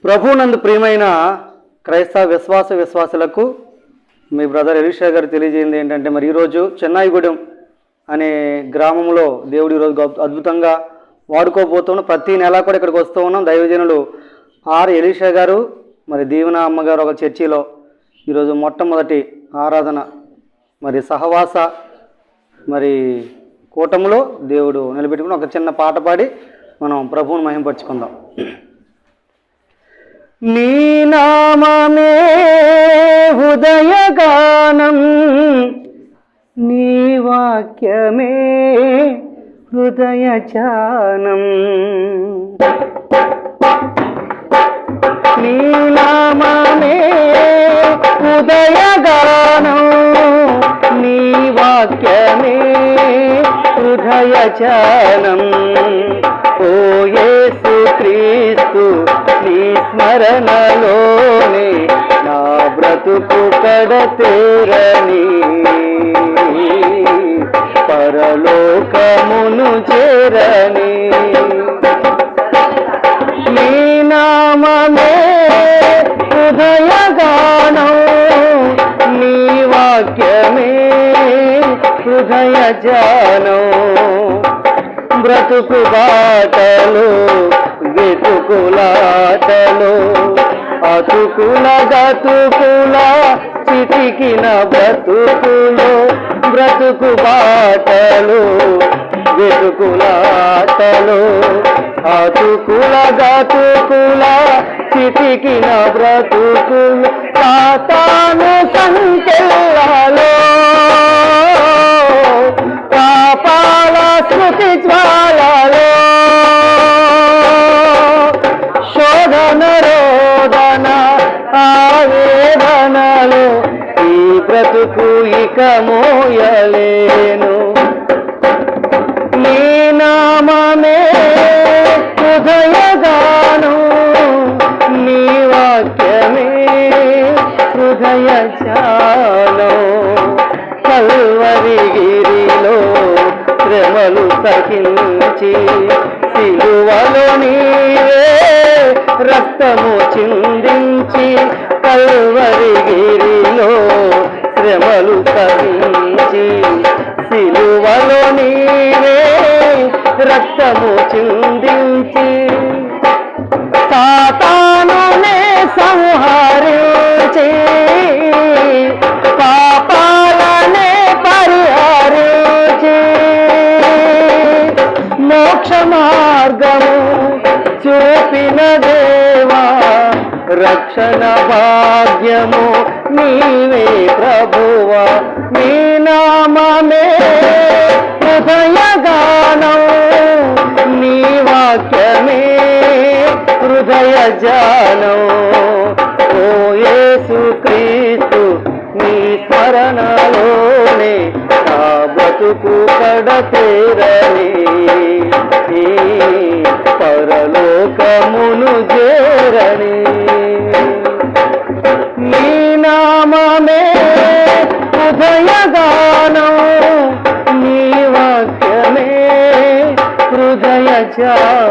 ప్రభునందు ప్రియమైన క్రైస్తవ విశ్వాసులకు మీ బ్రదర్ ఎలీషా గారు తెలియజేయండి ఏంటంటే, మరి ఈరోజు చెన్నాయిగూడెం అనే గ్రామంలో దేవుడు ఈరోజు అద్భుతంగా వాడుకోబోతున్నాం. ప్రతి నెల కూడా ఇక్కడికి వస్తూ ఉన్నాం. దైవజనులు ఆర్ ఎలీషా గారు, మరి దీవెన అమ్మగారు ఒక చర్చిలో ఈరోజు మొట్టమొదటి ఆరాధన, మరి సహవాస మరి కూటములో దేవుడు నిలబెట్టుకుని ఒక చిన్న పాట పాడి మనం ప్రభువుని మహింపరుచుకుందాం. నీ నామమే హృదయగానం, నీ వాక్యమే హృదయచానం. నీ నామమే హృదయగానం, నీ వాక్యమే హృదయచానం. ఓ యేసు క్రీస్తు, నీ స్మరణలోనే నా బ్రతుకు కడతేరని, పరలోకమును చేరని. నీ నామమే హృదయగానం, నీ వాక్యమే హృదయజానం. బ్రతుకు బాటలు వెతుకులాటలు, అతుకుల గతుకుల చితికిన బ్రతుకులు. బ్రతుకు బాటలు వెతుకులాటలు, అతుకుల గతుకుల చితికిన బ్రతుకులు. సాతాను సంకెళ్ళలో పాపాల స్మృతి జ్వాలలో, శోధన రోదన ఆవేదనలు, ఈ బ్రతుకు ఇక మోయలేను. నీ నామమే హృదయగానం, నీ వాక్యమే హృదయజానం. కల్వరిగిరిలో శ్రమలు సహించి, సిలువలో నీవే రక్తము చిందించి. కల్వరిగిరిలో శ్రమలు సహించి, సిలువలో నీవే రక్తము చిందించి. సాతానునే సంహరించి, పాపాలనే పరిహరించి, మోక్ష మార్గము చూపిన దేవా, రక్షణ భాగ్యము నీవే ప్రభువా. నీ నామమే హృదయగానం, నీ వాక్యమే హృదయజానం. ఓ యేసు క్రీస్తు, నీ స్మరణలోనే నా బ్రతుకు కడతేరని, పరలోకమును చేరని. నీ నామమే హృదయగానం, నీ వాక్యమే హృదయజానం.